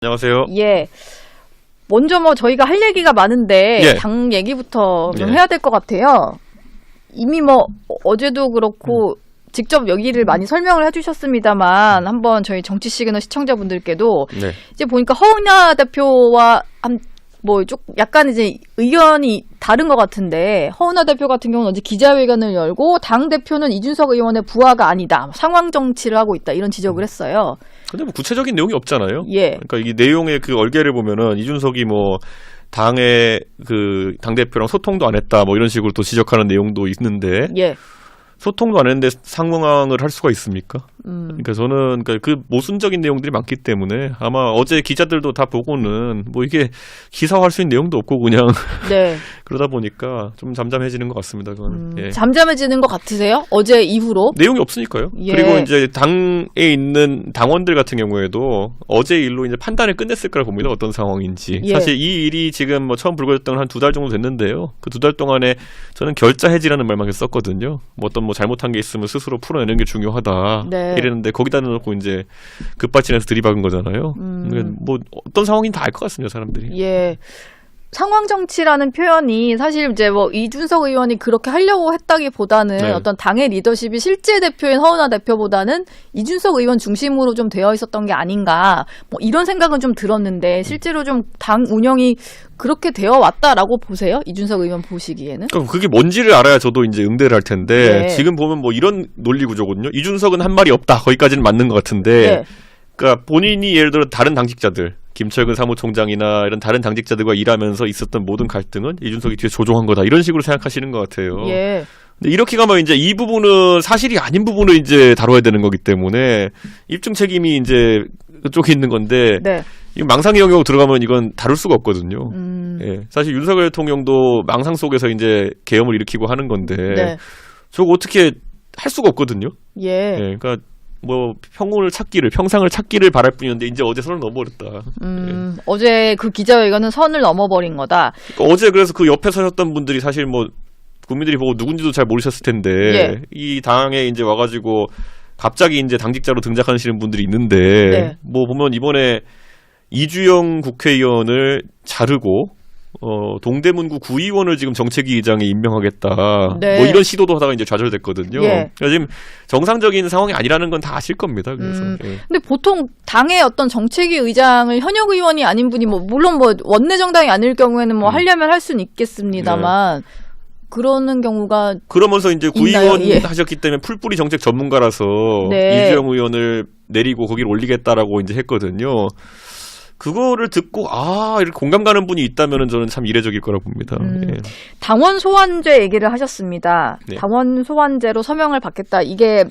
안녕하세요. 예. 먼저 저희가 할 얘기가 많은데 예. 당 얘기부터 좀 예. 해야 될 것 같아요. 이미 어제도 그렇고 직접 여기를 많이 설명을 해주셨습니다만 한번 저희 정치 시그널 시청자분들께도 네. 이제 보니까 허은하 대표와 약간 이제 의견이 다른 것 같은데 허은하 대표 같은 경우는 어제 기자회견을 열고 당 대표는 이준석 의원의 부하가 아니다. 상황 정치를 하고 있다. 이런 지적을 했어요. 근데 구체적인 내용이 없잖아요. 예. 그러니까 이 내용의 그 얼개를 보면은 이준석이 당의 당 대표랑 소통도 안 했다 이런 식으로 또 지적하는 내용도 있는데 예. 소통도 안 했는데 상황을 할 수가 있습니까? 그러니까 저는 그 모순적인 내용들이 많기 때문에 아마 어제 기자들도 다 보고는 이게 기사화할 수 있는 내용도 없고 그냥 네. 그러다 보니까 좀 잠잠해지는 것 같습니다. 그건. 예. 잠잠해지는 것 같으세요? 어제 이후로? 내용이 없으니까요. 예. 그리고 이제 당에 있는 당원들 같은 경우에도 어제 일로 이제 판단을 끝냈을 거라 봅니다. 어떤 상황인지. 예. 사실 이 일이 지금 처음 불거졌던 건 한 2달 정도 됐는데요. 그 2달 동안에 저는 결자 해지라는 말만 계속 썼거든요. 어떤 잘못한 게 있으면 스스로 풀어내는 게 중요하다. 네. 이랬는데 거기다 넣고 이제 급발진해서 들이박은 거잖아요. 그러니까 어떤 상황인지 다 알 것 같습니다. 사람들이. 예. 상황 정치라는 표현이 사실 이제 이준석 의원이 그렇게 하려고 했다기보다는 네. 어떤 당의 리더십이 실제 대표인 허은하 대표보다는 이준석 의원 중심으로 좀 되어 있었던 게 아닌가 이런 생각은 좀 들었는데 실제로 좀 당 운영이 그렇게 되어 왔다라고 보세요? 이준석 의원 보시기에는? 그러니까 그게 뭔지를 알아야 저도 이제 응대를 할 텐데 네. 지금 보면 이런 논리 구조거든요. 이준석은 한 말이 없다. 거기까지는 맞는 것 같은데 네. 그러니까 본인이 예를 들어 다른 당직자들 김철근 사무총장이나 이런 다른 당직자들과 일하면서 있었던 모든 갈등은 이준석이 뒤에 조종한 거다. 이런 식으로 생각하시는 것 같아요. 예. 근데 이렇게 가면 이제 이 부분은 사실이 아닌 부분을 이제 다뤄야 되는 거기 때문에 입증 책임이 이제 그쪽에 있는 건데 네. 이 망상의 영역으로 들어가면 이건 다룰 수가 없거든요. 예. 사실 윤석열 대통령도 망상 속에서 이제 계엄을 일으키고 하는 건데 네. 저거 어떻게 할 수가 없거든요. 예. 예. 그러니까 평상을 찾기를 바랄 뿐이었는데 이제 어제 선을 넘어버렸다. 예. 어제 그 기자회견은 선을 넘어버린 거다. 그러니까 어제 그래서 그 옆에 서셨던 분들이 사실 국민들이 보고 누군지도 잘 모르셨을 텐데 예. 이 당에 이제 와가지고 갑자기 이제 당직자로 등장하시는 분들이 있는데 네. 보면 이번에 이주영 국회의원을 자르고 동대문구 구의원을 지금 정책위 의장에 임명하겠다. 네. 이런 시도도 하다가 이제 좌절됐거든요. 예. 그러니까 지금 정상적인 상황이 아니라는 건 다 아실 겁니다. 그래서 예. 근데 보통 당의 어떤 정책위 의장을 현역 의원이 아닌 분이 물론 원내 정당이 아닐 경우에는 하려면 할 수는 있겠습니다만 그러는 경우가 그러면서 이제 구의원 있나요? 예. 하셨기 때문에 풀뿌리 정책 전문가라서 네. 이주영 의원을 내리고 거기를 올리겠다라고 이제 했거든요. 그거를 듣고 이렇게 공감 가는 분이 있다면은 저는 참 이례적일 거라고 봅니다. 예. 당원 소환제 얘기를 하셨습니다. 네. 당원 소환제로 서명을 받겠다. 이게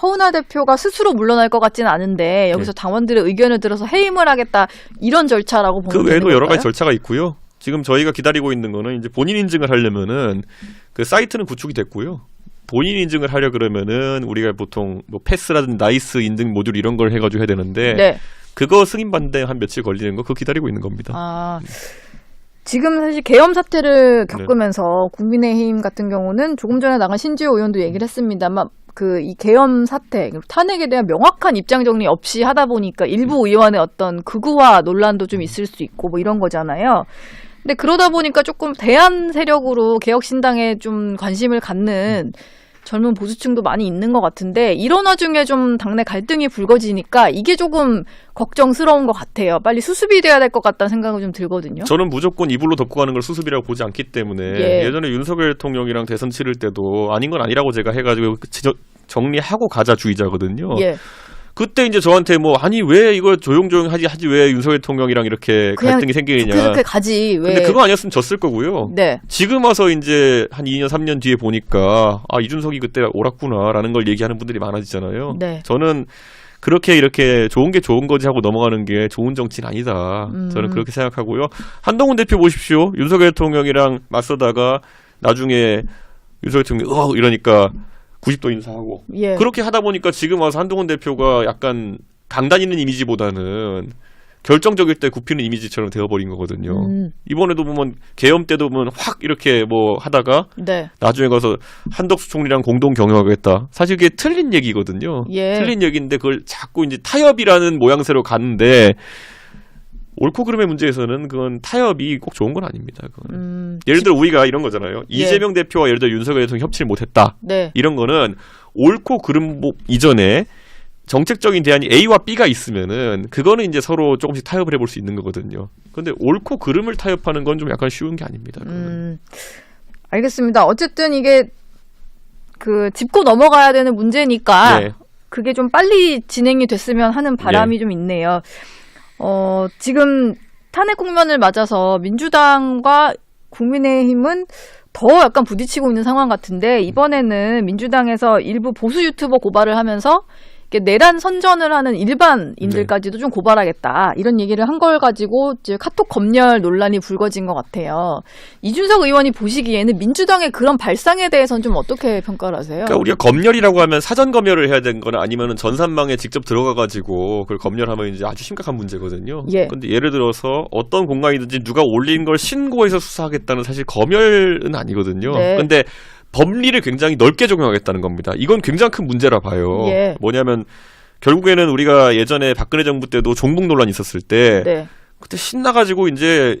허은하 대표가 스스로 물러날 것 같지는 않은데 여기서 당원들의 의견을 들어서 해임을 하겠다 이런 절차라고 보면 그 되는 외에도 여러 걸까요? 가지 절차가 있고요. 지금 저희가 기다리고 있는 거는 이제 본인 인증을 하려면은 그 사이트는 구축이 됐고요. 본인 인증을 하려 그러면은 우리가 보통 패스라든지 나이스 인증 모듈 이런 걸 해가지고 해야 되는데 네. 그거 승인받는데 한 며칠 걸리는 거 그거 기다리고 있는 겁니다. 지금 사실 계엄 사태를 겪으면서 국민의힘 같은 경우는 조금 전에 나간 신지호 의원도 얘기를 했습니다만 이 계엄 사태, 탄핵에 대한 명확한 입장 정리 없이 하다 보니까 일부 의원의 어떤 극우화 논란도 좀 있을 수 있고 이런 거잖아요. 근데 그러다 보니까 조금 대안 세력으로 개혁신당에 좀 관심을 갖는 젊은 보수층도 많이 있는 것 같은데 이런 와중에 좀 당내 갈등이 불거지니까 이게 조금 걱정스러운 것 같아요. 빨리 수습이 돼야 될 것 같다는 생각은 좀 들거든요. 저는 무조건 이불로 덮고 가는 걸 수습이라고 보지 않기 때문에 예전에 윤석열 대통령이랑 대선 치를 때도 아닌 건 아니라고 제가 해가지고 정리하고 가자 주의자거든요. 예. 그때 이제 저한테 아니 왜 이걸 조용조용 하지 왜 윤석열 대통령이랑 이렇게 갈등이 생기느냐. 그렇게 가지 왜. 근데 그거 아니었으면 졌을 거고요. 네. 지금 와서 이제 한 2년 3년 뒤에 보니까 이준석이 그때 옳았구나라는 걸 얘기하는 분들이 많아지잖아요. 네. 저는 그렇게 이렇게 좋은 게 좋은 거지 하고 넘어가는 게 좋은 정치는 아니다. 저는 그렇게 생각하고요. 한동훈 대표 보십시오. 윤석열 대통령이랑 맞서다가 나중에 윤석열 대통령이 이러니까 90도 인사하고 예. 그렇게 하다 보니까 지금 와서 한동훈 대표가 약간 강단 있는 이미지보다는 결정적일 때 굽히는 이미지처럼 되어버린 거거든요. 이번에도 보면 계엄 때도 보면 확 이렇게 하다가 네. 나중에 가서 한덕수 총리랑 공동 경영하겠다. 사실 그게 틀린 얘기거든요. 예. 틀린 얘기인데 그걸 자꾸 이제 타협이라는 모양새로 갔는데 옳고 그름의 문제에서는 그건 타협이 꼭 좋은 건 아닙니다. 그건. 예를 들어 우리가 이런 거잖아요. 이재명 대표와 예를 들어 윤석열 대통령이 협치를 못했다. 네. 이런 거는 옳고 그름 이전에 정책적인 대안이 A와 B가 있으면은 그거는 이제 서로 조금씩 타협을 해볼 수 있는 거거든요. 그런데 옳고 그름을 타협하는 건 좀 약간 쉬운 게 아닙니다. 알겠습니다. 어쨌든 이게 그 짚고 넘어가야 되는 문제니까 네. 그게 좀 빨리 진행이 됐으면 하는 바람이 좀 있네요. 지금 탄핵 국면을 맞아서 민주당과 국민의힘은 더 약간 부딪히고 있는 상황 같은데 이번에는 민주당에서 일부 보수 유튜버 고발을 하면서 내란 선전을 하는 일반인들까지도 좀 고발하겠다 이런 얘기를 한 걸 가지고 이제 카톡 검열 논란이 불거진 것 같아요. 이준석 의원이 보시기에는 민주당의 그런 발상에 대해서는 좀 어떻게 평가를 하세요? 그러니까 우리가 검열이라고 하면 사전 검열을 해야 되는 거나 아니면은 전산망에 직접 들어가가지고 그걸 검열하면 이제 아주 심각한 문제거든요. 예. 근데 예를 들어서 어떤 공간이든지 누가 올린 걸 신고해서 수사하겠다는 사실 검열은 아니거든요. 네. 근데 법리를 굉장히 넓게 적용하겠다는 겁니다. 이건 굉장히 큰 문제라 봐요. 예. 뭐냐면 결국에는 우리가 예전에 박근혜 정부 때도 종북 논란이 있었을 때 네. 그때 신나가지고 이제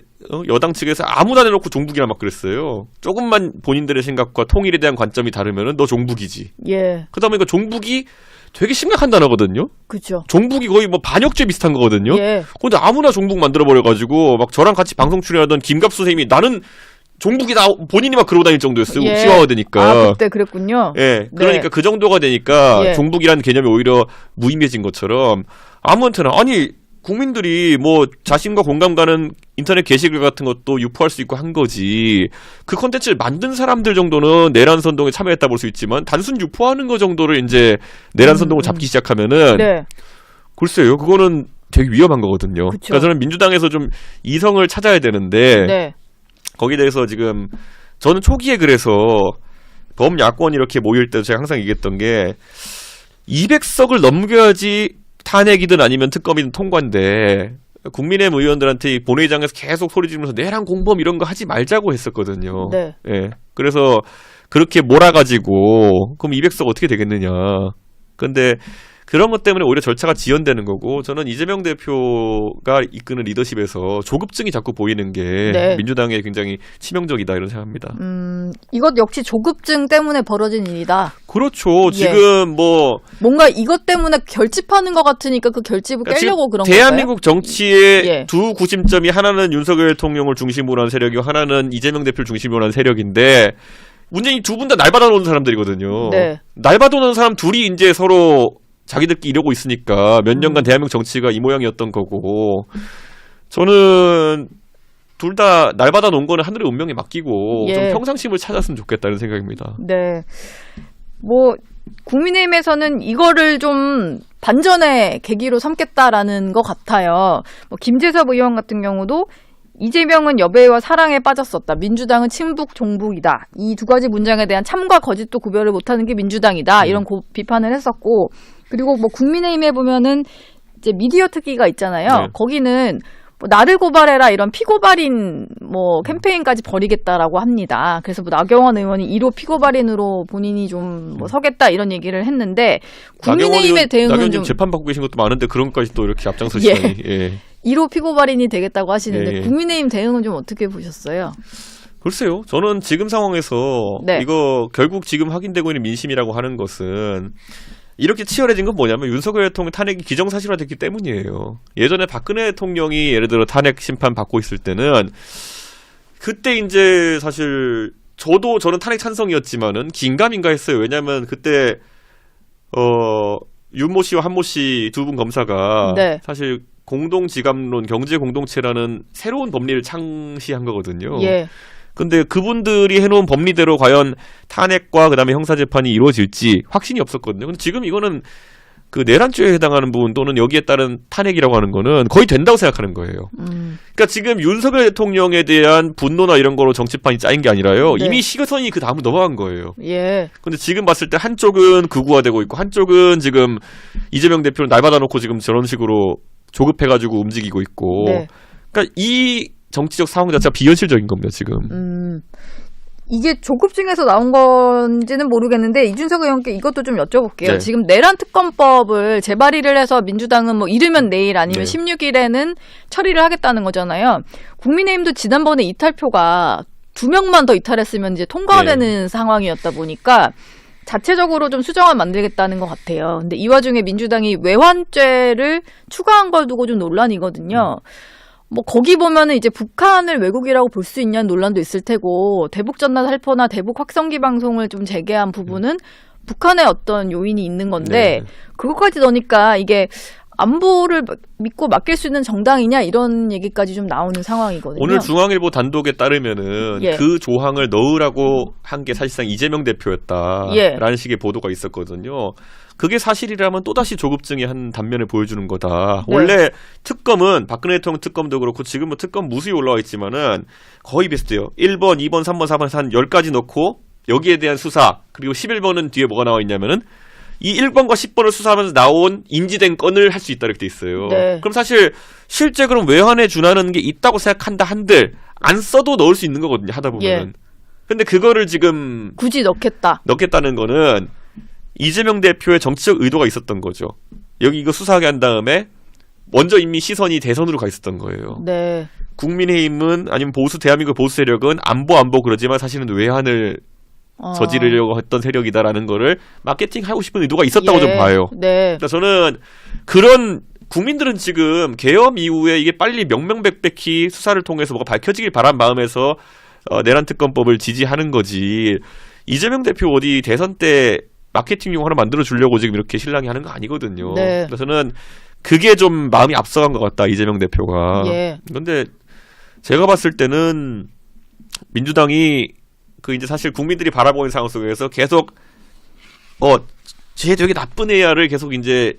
여당 측에서 아무나 내놓고 종북이라 막 그랬어요. 조금만 본인들의 생각과 통일에 대한 관점이 다르면은 너 종북이지. 예. 그러다 보니까 종북이 되게 심각한 단어거든요. 그렇죠. 종북이 거의 뭐 반역죄 비슷한 거거든요. 예. 근데 아무나 종북 만들어버려가지고 막 저랑 같이 방송 출연하던 김갑수 선생님이 나는 종북이다 본인이 막 그러고 다닐 정도였어요. 예. 치와화되니까. 그때 그랬군요. 예. 그러니까 네. 그 정도가 되니까 예. 종북이라는 개념이 오히려 무의미해진 것처럼 아무한테나 아니 국민들이 뭐 자신과 공감 가는 인터넷 게시글 같은 것도 유포할 수 있고 한 거지. 그 콘텐츠를 만든 사람들 정도는 내란 선동에 참여했다 볼 수 있지만 단순 유포하는 거 정도를 이제 내란 선동을 잡기 시작하면은 네. 글쎄요. 그거는 되게 위험한 거거든요. 그쵸. 그러니까 저는 민주당에서 좀 이성을 찾아야 되는데 네. 거기에 대해서 지금 저는 초기에 그래서 범야권 이렇게 모일 때 제가 항상 얘기했던 게 200석을 넘겨야지 탄핵이든 아니면 특검이든 통과인데 국민의힘 의원들한테 본회의장에서 계속 소리 지르면서 내란 공범 이런 거 하지 말자고 했었거든요. 네. 예. 그래서 그렇게 몰아가지고 그럼 200석 어떻게 되겠느냐. 근데 그런 것 때문에 오히려 절차가 지연되는 거고 저는 이재명 대표가 이끄는 리더십에서 조급증이 자꾸 보이는 게 네. 민주당에 굉장히 치명적이다 이런 생각합니다. 이것 역시 조급증 때문에 벌어진 일이다. 그렇죠. 예. 지금 뭐 뭔가 이것 때문에 결집하는 것 같으니까 그 결집을 그러니까 깨려고 지금 그런 대한민국 정치의 예. 두 구심점이 하나는 윤석열 대통령을 중심으로 한 세력이고 하나는 이재명 대표를 중심으로 한 세력인데 문제는 두 분 다 날 받아놓은 사람들이거든요. 네. 날 받아놓은 사람 둘이 이제 서로 자기들끼리 이러고 있으니까 몇 년간 대한민국 정치가 이 모양이었던 거고 저는 둘 다 날 받아놓은 거는 하늘의 운명에 맡기고 예. 좀 평상심을 찾았으면 좋겠다는 생각입니다. 네. 뭐 국민의힘에서는 이거를 좀 반전의 계기로 삼겠다라는 것 같아요. 뭐 김재섭 의원 같은 경우도 이재명은 여배우와 사랑에 빠졌었다. 민주당은 친북 종북이다. 이 두 가지 문장에 대한 참과 거짓도 구별을 못하는 게 민주당이다. 이런 비판을 했었고 그리고 뭐 국민의힘에 보면은 이제 미디어 특기가 있잖아요. 네. 거기는 뭐 나를 고발해라 이런 피고발인 뭐 캠페인까지 벌이겠다라고 합니다. 그래서 뭐 나경원 의원이 1호 피고발인으로 본인이 좀 뭐 서겠다 이런 얘기를 했는데 국민의힘의 대응은 나경원 좀 재판 받고 계신 것도 많은데 그런 것까지 또 이렇게 앞장서시다니. 예. 1호 피고발인이 되겠다고 하시는데 예. 국민의힘 대응은 좀 어떻게 보셨어요? 글쎄요. 저는 지금 상황에서 네. 이거 결국 지금 확인되고 있는 민심이라고 하는 것은 이렇게 치열해진 건 뭐냐면 윤석열 대통령 탄핵이 기정사실화됐기 때문이에요. 예전에 박근혜 대통령이 예를 들어 탄핵 심판 받고 있을 때는 그때 이제 사실 저는 탄핵 찬성이었지만은 긴가민가 했어요. 왜냐하면 그때 윤모 씨와 한모 씨 두 분 검사가 네. 사실 공동지감론 경제 공동체라는 새로운 법리를 창시한 거거든요. 예. 근데 그분들이 해놓은 법리대로 과연 탄핵과 그다음에 형사재판이 이루어질지 확신이 없었거든요. 근데 지금 이거는 그 내란죄에 해당하는 부분 또는 여기에 따른 탄핵이라고 하는 거는 거의 된다고 생각하는 거예요. 그러니까 지금 윤석열 대통령에 대한 분노나 이런 거로 정치판이 짜인 게 아니라요. 네. 이미 시선이 그 다음으로 넘어간 거예요. 예. 근데 지금 봤을 때 한쪽은 극우화되고 있고 한쪽은 지금 이재명 대표를 날 받아놓고 지금 저런 식으로 조급해가지고 움직이고 있고. 네. 그러니까 이 정치적 상황 자체가 비현실적인 겁니다, 지금. 이게 조급증에서 나온 건지는 모르겠는데 이준석 의원께 이것도 좀 여쭤볼게요. 네. 지금 내란 특검법을 재발의를 해서 민주당은 뭐 이르면 내일 아니면 네. 16일에는 처리를 하겠다는 거잖아요. 국민의힘도 지난번에 이탈표가 2명만 더 이탈했으면 이제 통과가 네. 되는 상황이었다 보니까 자체적으로 좀 수정안 만들겠다는 것 같아요. 근데 이 와중에 민주당이 외환죄를 추가한 걸 두고 좀 논란이거든요. 뭐 거기 보면은 이제 북한을 외국이라고 볼 수 있냐는 논란도 있을 테고 대북 전단 살포나 대북 확성기 방송을 좀 재개한 부분은 북한의 어떤 요인이 있는 건데 네. 그것까지 넣으니까 이게 안보를 믿고 맡길 수 있는 정당이냐 이런 얘기까지 좀 나오는 상황이거든요. 오늘 중앙일보 단독에 따르면은 예. 그 조항을 넣으라고 한 게 사실상 이재명 대표였다라는 예. 식의 보도가 있었거든요. 그게 사실이라면 또다시 조급증의 한 단면을 보여주는 거다. 네. 원래 특검은 박근혜 대통령 특검도 그렇고 지금 뭐 특검 무수히 올라와 있지만은 거의 비슷해요. 1번, 2번, 3번, 4번 한 10가지 넣고 여기에 대한 수사 그리고 11번은 뒤에 뭐가 나와 있냐면은 이 1번과 10번을 수사하면서 나온 인지된 건을 할 수 있다 이렇게 돼 있어요. 네. 그럼 사실 실제 그럼 외환에 준하는 게 있다고 생각한다 한들 안 써도 넣을 수 있는 거거든요. 하다 보면은. 예. 근데 그거를 지금 굳이 넣겠다는 거는 이재명 대표의 정치적 의도가 있었던 거죠. 여기 이거 수사하게 한 다음에 먼저 이미 시선이 대선으로 가 있었던 거예요. 네. 국민의힘은 아니면 보수 대한민국 보수 세력은 안보 그러지만 사실은 외환을 저지르려고 했던 세력이다라는 거를 마케팅하고 싶은 의도가 있었다고 좀 봐요. 네. 그러니까 저는 그런 국민들은 지금 계엄 이후에 이게 빨리 명명백백히 수사를 통해서 뭐가 밝혀지길 바란 마음에서 내란 특검법을 지지하는 거지. 이재명 대표 어디 대선 때 마케팅용 하나 만들어 주려고 지금 이렇게 실랑이 하는 거 아니거든요. 네. 그래서 저는 그게 좀 마음이 앞서간 것 같다. 이재명 대표가. 예. 그런데 제가 봤을 때는 민주당이 그 이제 사실 국민들이 바라보는 상황 속에서 계속 쟤 되게 나쁜 애야를 계속 이제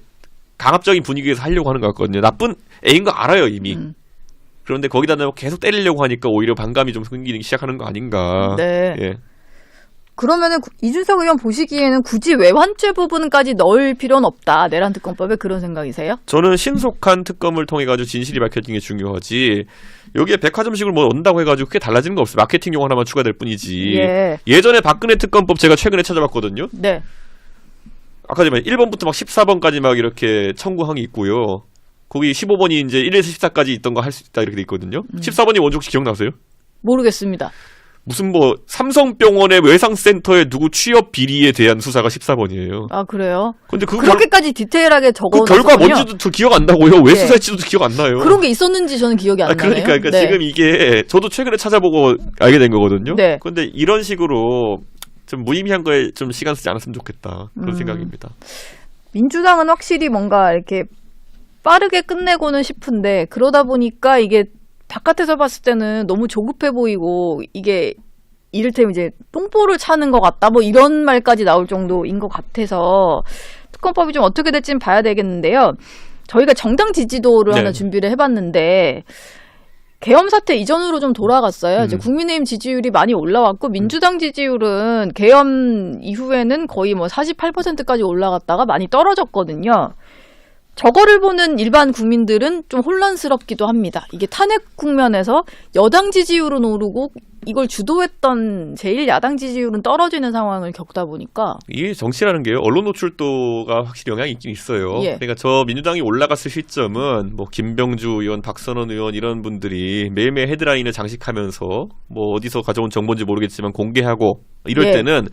강압적인 분위기에서 하려고 하는 것 같거든요. 나쁜 애인 거 알아요 이미. 그런데 거기다 계속 때리려고 하니까 오히려 반감이 좀 생기기 시작하는 거 아닌가. 네. 예. 그러면은 이준석 의원 보시기에는 굳이 외환죄 부분까지 넣을 필요는 없다. 내란 특검법에 그런 생각이세요? 저는 신속한 특검을 통해 가지고 진실이 밝혀지는 게 중요하지. 여기에 백화점식으로 뭐 온다고 해가지고 그게 달라지는 거 없어요. 마케팅용 하나만 추가될 뿐이지. 예. 예전에 박근혜 특검법 제가 최근에 찾아봤거든요. 네. 아까 전에 1번부터 막 14번까지 막 이렇게 청구항이 있고요. 거기 15번이 이제 1에서 14까지 있던 거 할 수 있다 이렇게 돼 있거든요. 14번이 뭔지 혹시 기억나세요? 모르겠습니다. 무슨 뭐 삼성병원의 외상센터에 누구 취업 비리에 대한 수사가 14번이에요. 아, 그래요? 근데 그렇게까지 디테일하게 적어 그 결과 뭔지도 저 기억 안 나고요. 왜 수사했지도 기억 안 나요. 그런 게 있었는지 저는 기억이 안 나네요. 그러니까 네. 지금 이게 저도 최근에 찾아보고 알게 된 거거든요. 네. 그런데 이런 식으로 좀 무의미한 거에 좀 시간 쓰지 않았으면 좋겠다. 그런 생각입니다. 민주당은 확실히 뭔가 이렇게 빠르게 끝내고는 싶은데 그러다 보니까 이게 바깥에서 봤을 때는 너무 조급해 보이고 이게 이를테면 이제 똥볼을 차는 것 같다 뭐 이런 말까지 나올 정도인 것 같아서 특검법이 좀 어떻게 될지는 봐야 되겠는데요. 저희가 정당 지지도를 네. 하나 준비를 해봤는데 계엄 사태 이전으로 좀 돌아갔어요. 이제 국민의힘 지지율이 많이 올라왔고 민주당 지지율은 계엄 이후에는 거의 뭐 48%까지 올라갔다가 많이 떨어졌거든요. 저거를 보는 일반 국민들은 좀 혼란스럽기도 합니다. 이게 탄핵 국면에서 여당 지지율은 오르고 이걸 주도했던 제1야당 지지율은 떨어지는 상황을 겪다 보니까 이게 정치라는 게요. 언론 노출도가 확실히 영향이 있긴 있어요. 예. 그러니까 저 민주당이 올라갔을 시점은 뭐 김병주 의원, 박선원 의원 이런 분들이 매일매일 헤드라인을 장식하면서 뭐 어디서 가져온 정보인지 모르겠지만 공개하고 이럴 예. 때는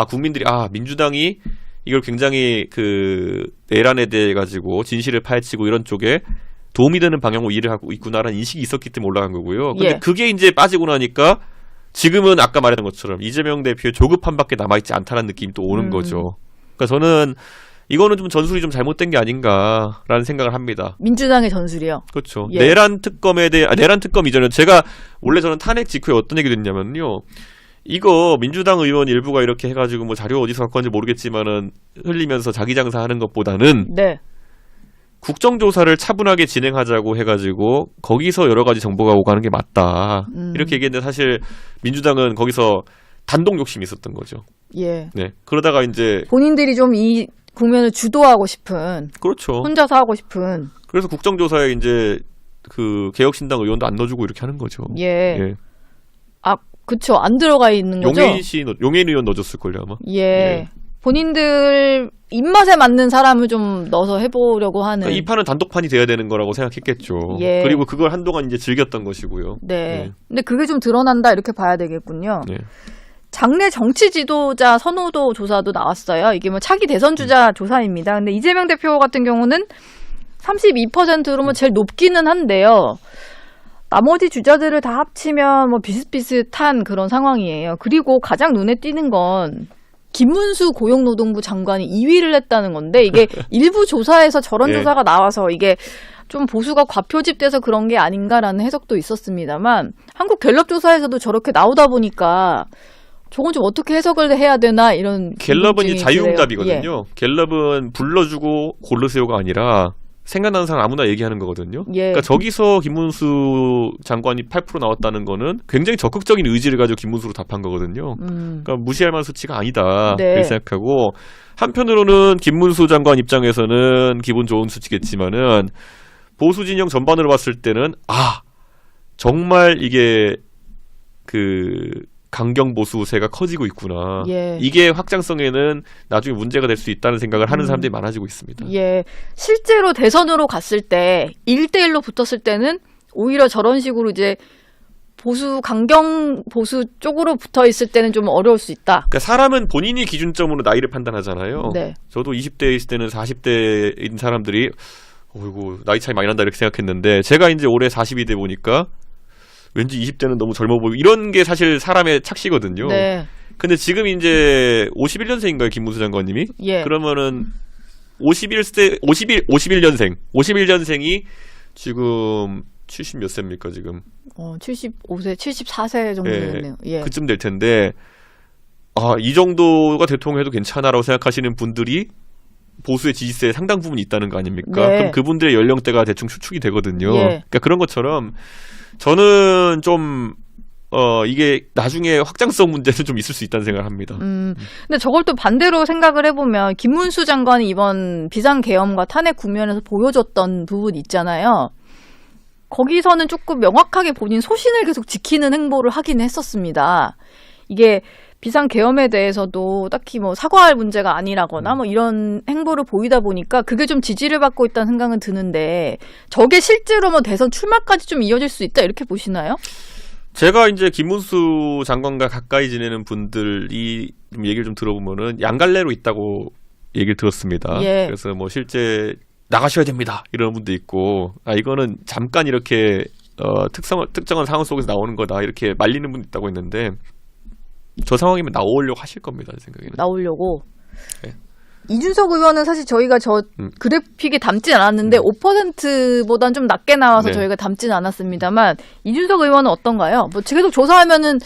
국민들이 민주당이 이걸 굉장히 그 내란에 대해 가지고 진실을 파헤치고 이런 쪽에 도움이 되는 방향으로 일을 하고 있구나라는 인식이 있었기 때문에 올라간 거고요. 근데 예. 그게 이제 빠지고 나니까 지금은 아까 말했던 것처럼 이재명 대표의 조급함밖에 남아있지 않다는 느낌이 또 오는 거죠. 그러니까 저는 이거는 좀 전술이 좀 잘못된 게 아닌가라는 생각을 합니다. 민주당의 전술이요. 그렇죠. 예. 내란 특검에 대해 내란 특검 이전에 제가 원래 저는 탄핵 직후에 어떤 얘기를 했냐면요. 이거 민주당 의원 일부가 이렇게 해가지고 뭐 자료 어디서 갖고 왔는지 모르겠지만은 흘리면서 자기 장사하는 것보다는 네. 국정조사를 차분하게 진행하자고 해가지고 거기서 여러 가지 정보가 오가는 게 맞다. 이렇게 얘기했는데 사실 민주당은 거기서 단독 욕심이 있었던 거죠. 예. 네. 그러다가 이제 본인들이 좀 이 국면을 주도하고 싶은 그렇죠. 혼자서 하고 싶은 그래서 국정조사에 이제 그 개혁신당 의원도 안 넣어주고 이렇게 하는 거죠. 예. 예. 그쵸. 안 들어가 있는 거죠. 용해인 의원 넣어줬을걸요 아마. 예. 본인들 입맛에 맞는 사람을 좀 넣어서 해보려고 하는. 그러니까 이 판은 단독판이 돼야 되는 거라고 생각했겠죠. 예. 그리고 그걸 한동안 이제 즐겼던 것이고요. 네. 근데 그게 좀 드러난다 이렇게 봐야 되겠군요. 네. 장내 정치 지도자 선호도 조사도 나왔어요. 이게 뭐 차기 대선 주자 조사입니다. 근데 이재명 대표 같은 경우는 32%로 제일 높기는 한데요. 나머지 주자들을 다 합치면 뭐 비슷비슷한 그런 상황이에요. 그리고 가장 눈에 띄는 건 김문수 고용노동부 장관이 2위를 했다는 건데 이게 일부 조사에서 저런 예. 조사가 나와서 이게 좀 보수가 과표집돼서 그런 게 아닌가라는 해석도 있었습니다만 한국 갤럽 조사에서도 저렇게 나오다 보니까 저건 좀 어떻게 해석을 해야 되나 이런 갤럽은 이 궁금증이 자유응답이거든요. 갤럽은 불러주고 고르세요가 아니라 생각나는 사람 아무나 얘기하는 거거든요. 예. 그러니까 저기서 김문수 장관이 8% 나왔다는 거는 굉장히 적극적인 의지를 가지고 김문수로 답한 거거든요. 그러니까 무시할 만한 수치가 아니다. 네. 이렇게 생각하고 한편으로는 김문수 장관 입장에서는 기분 좋은 수치겠지만은 보수 진영 전반으로 봤을 때는 정말 이게 강경 보수세가 커지고 있구나. 예. 이게 확장성에는 나중에 문제가 될 수 있다는 생각을 하는 사람들이 많아지고 있습니다. 예. 실제로 대선으로 갔을 때 1대1로 붙었을 때는 오히려 저런 식으로 이제 강경 보수 쪽으로 붙어 있을 때는 좀 어려울 수 있다. 그러니까 사람은 본인이 기준점으로 나이를 판단하잖아요. 네. 저도 20대에 있을 때는 40대인 사람들이 어이구 나이 차이 많이 난다 이렇게 생각했는데 제가 이제 올해 40이 돼 보니까 왠지 20대는 너무 젊어 보이고 이런 게 사실 사람의 착시거든요. 네. 근데 지금 이제 51년생인가요, 김문수 장관님이? 예. 그러면은 51년생이 지금 70 몇 세입니까, 지금? 75세, 74세 정도 되겠네요. 예. 그쯤 될 텐데 이 정도가 대통령 해도 괜찮아라고 생각하시는 분들이 보수의 지지세에 상당 부분 있다는 거 아닙니까? 네. 그럼 그분들의 연령대가 대충 추측이 되거든요. 예. 그러니까 그런 것처럼 저는 좀 이게 나중에 확장성 문제는 좀 있을 수 있다는 생각을 합니다. 근데 저걸 또 반대로 생각을 해보면 김문수 장관이 이번 비상계엄과 탄핵 국면에서 보여줬던 부분 있잖아요. 거기서는 조금 명확하게 본인 소신을 계속 지키는 행보를 하긴 했었습니다. 이게 비상계엄에 대해서도 딱히 뭐 사과할 문제가 아니라거나 뭐 이런 행보를 보이다 보니까 그게 좀 지지를 받고 있다는 생각은 드는데 저게 실제로 뭐 대선 출마까지 좀 이어질 수 있다 이렇게 보시나요? 제가 이제 김문수 장관과 가까이 지내는 분들이 좀 얘기를 좀 들어보면은 양갈래로 있다고 얘기를 들었습니다. 예. 그래서 뭐 실제 나가셔야 됩니다 이런 분도 있고 이거는 잠깐 이렇게 특정한 상황 속에서 나오는 거다 이렇게 말리는 분도 있다고 했는데 저 상황이면 나오려고 하실 겁니다. 제 생각에는. 나오려고. 네. 이준석 의원은 사실 저희가 그래픽에 담진 않았는데 5%보단 좀 낮게 나와서 네. 저희가 담진 않았습니다만 이준석 의원은 어떤가요? 뭐 계속 조사하면은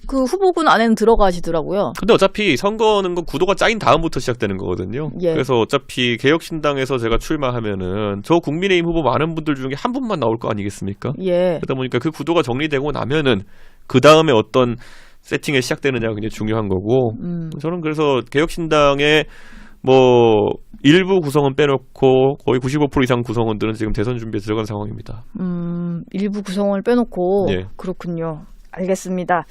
그 후보군 안에는 들어가시더라고요. 근데 어차피 선거는 건 구도가 짜인 다음부터 시작되는 거거든요. 예. 그래서 어차피 개혁신당에서 제가 출마하면은 저 국민의힘 후보 많은 분들 중에 한 분만 나올 거 아니겠습니까? 예. 그러다 보니까 그 구도가 정리되고 나면은 그 다음에 어떤 세팅이 시작되느냐가 굉장히 중요한 거고 저는 그래서 개혁신당의 뭐 일부 구성원 빼놓고 거의 95% 이상 구성원들은 지금 대선 준비에 들어간 상황입니다. 일부 구성원을 빼놓고 예. 그렇군요. 알겠습니다.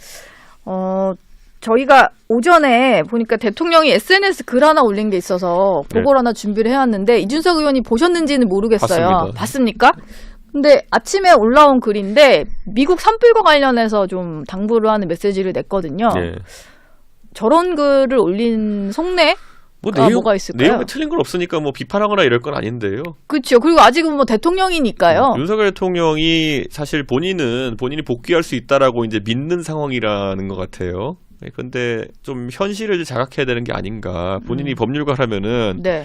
저희가 오전에 보니까 대통령이 SNS 글 하나 올린 게 있어서 그걸 하나 준비를 해왔는데 이준석 의원이 보셨는지는 모르겠어요. 봤습니까? 근데 아침에 올라온 글인데 미국 산불과 관련해서 좀 당부를 하는 메시지를 냈거든요. 예. 저런 글을 올린 속내? 뭐가 있을까요? 내용이 틀린 건 없으니까 뭐 비판하거나 이럴 건 아닌데요. 그렇죠. 그리고 아직은 뭐 대통령이니까요. 윤석열 대통령이 사실 본인이 복귀할 수 있다라고 이제 믿는 상황이라는 것 같아요. 근데 좀 현실을 자각해야 되는 게 아닌가. 본인이 법률가라면은 네.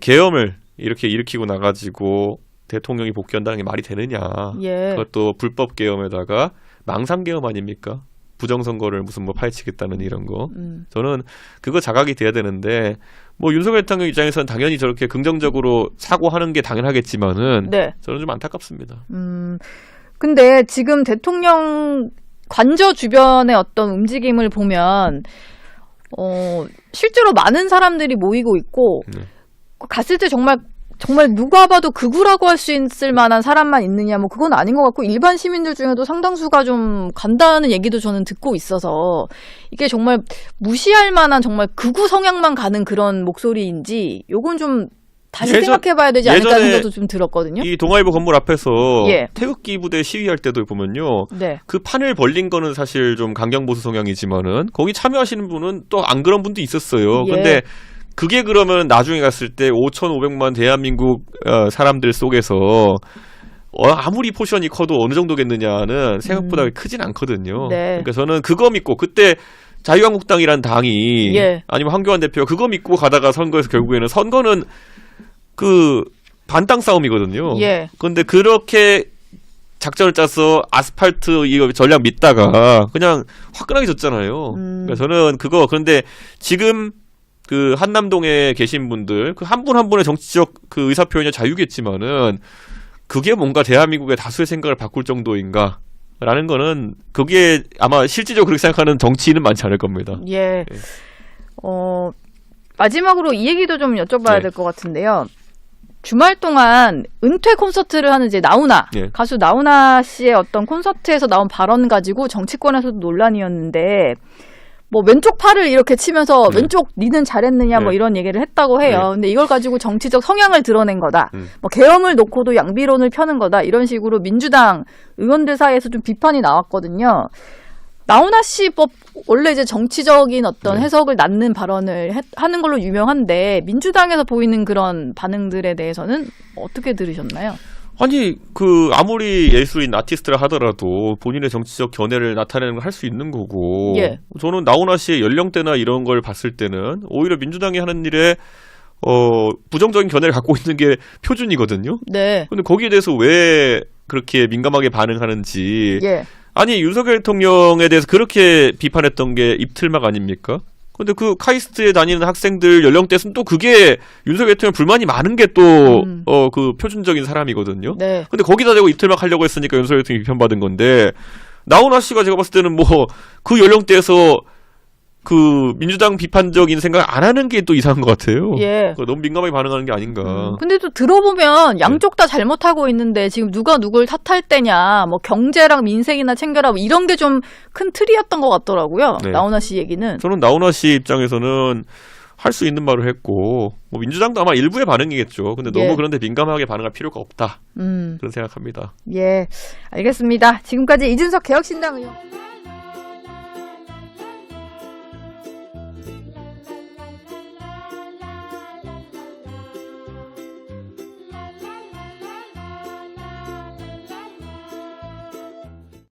계엄을 이렇게 일으키고 나가지고 대통령이 복귀한다는 게 말이 되느냐. 예. 그것도 불법 계엄에다가 망상 계엄 아닙니까? 부정선거를 무슨 뭐 파헤치겠다는 이런 거. 저는 그거 자각이 돼야 되는데 뭐 윤석열 대통령 입장에서는 당연히 저렇게 긍정적으로 사고하는 게 당연하겠지만은 네. 저는 좀 안타깝습니다. 근데 지금 대통령 관저 주변의 어떤 움직임을 보면 실제로 많은 사람들이 모이고 있고 갔을 때 정말 정말 누가 봐도 극우라고 할 수 있을 만한 사람만 있느냐, 뭐 그건 아닌 것 같고 일반 시민들 중에도 상당수가 좀 간다는 얘기도 저는 듣고 있어서 이게 정말 무시할 만한 정말 극우 성향만 가는 그런 목소리인지 요건 좀 다시 생각해봐야 되지 않을까 생각도 좀 들었거든요. 이 동아일보 건물 앞에서 예. 태극기 부대 시위할 때도 보면요. 네. 그 판을 벌린 거는 사실 좀 강경보수 성향이지만은 거기 참여하시는 분은 또 안 그런 분도 있었어요. 예. 근데 그게 그러면 나중에 갔을 때 5,500만 대한민국 사람들 속에서 아무리 포션이 커도 어느 정도겠느냐는 생각보다 크진 않거든요. 네. 그러니까 저는 그거 믿고 그때 자유한국당이란 당이 예. 아니면 황교안 대표가 그거 믿고 가다가 선거에서 결국에는 선거는 그 반땅 싸움이거든요. 예. 그런데 그렇게 작전을 짜서 아스팔트 이거 전략 믿다가 그냥 화끈하게 졌잖아요. 그러니까 저는 그런데 지금 그 한남동에 계신 분들 그 한 분 한 분의 정치적 그 의사 표현의 자유겠지만은 그게 뭔가 대한민국의 다수의 생각을 바꿀 정도인가라는 거는 그게 아마 실질적으로 그렇게 생각하는 정치인은 많지 않을 겁니다. 예. 마지막으로 이 얘기도 좀 여쭤봐야 네. 될 것 같은데요. 주말 동안 은퇴 콘서트를 하는 이제 나훈아 예. 가수 나훈아 씨의 어떤 콘서트에서 나온 발언 가지고 정치권에서도 논란이었는데 뭐 왼쪽 팔을 이렇게 치면서 네. 왼쪽 니는 잘했느냐 뭐 네. 이런 얘기를 했다고 해요. 네. 근데 이걸 가지고 정치적 성향을 드러낸 거다. 뭐 계엄을 놓고도 양비론을 펴는 거다. 이런 식으로 민주당 의원들 사이에서 좀 비판이 나왔거든요. 나훈아 씨 법 원래 이제 정치적인 어떤 네. 해석을 낳는 발언을 하는 걸로 유명한데 민주당에서 보이는 그런 반응들에 대해서는 어떻게 들으셨나요? 아니 그 아무리 예술인 아티스트라 하더라도 본인의 정치적 견해를 나타내는 걸 할 수 있는 거고 예. 저는 나훈아 씨의 연령대나 이런 걸 봤을 때는 오히려 민주당이 하는 일에 부정적인 견해를 갖고 있는 게 표준이거든요. 네. 근데 거기에 대해서 왜 그렇게 민감하게 반응하는지 예. 아니 윤석열 대통령에 대해서 그렇게 비판했던 게 입틀막 아닙니까? 근데 그 카이스트에 다니는 학생들 연령대에서는 또 그게 윤석열 대통령 불만이 많은 게 또 그 표준적인 사람이거든요. 네. 근데 거기다 대고 입틀막 하려고 했으니까 윤석열 대통령이 비판받은 건데 나훈아 씨가 제가 봤을 때는 뭐 그 연령대에서 그 민주당 비판적인 생각 안 하는 게 또 이상한 것 같아요. 예. 너무 민감하게 반응하는 게 아닌가. 근데 또 들어보면 양쪽 다 잘못하고 있는데 지금 누가 누굴 탓할 때냐, 뭐 경제랑 민생이나 챙겨라, 뭐 이런 게 좀 큰 틀이었던 것 같더라고요. 네. 나훈아 씨 얘기는. 저는 나훈아 씨 입장에서는 할 수 있는 말을 했고 뭐 민주당도 아마 일부의 반응이겠죠. 근데 너무 예. 그런데 민감하게 반응할 필요가 없다. 음. 그런 생각합니다. 예. 알겠습니다. 지금까지 이준석 개혁신당 의원.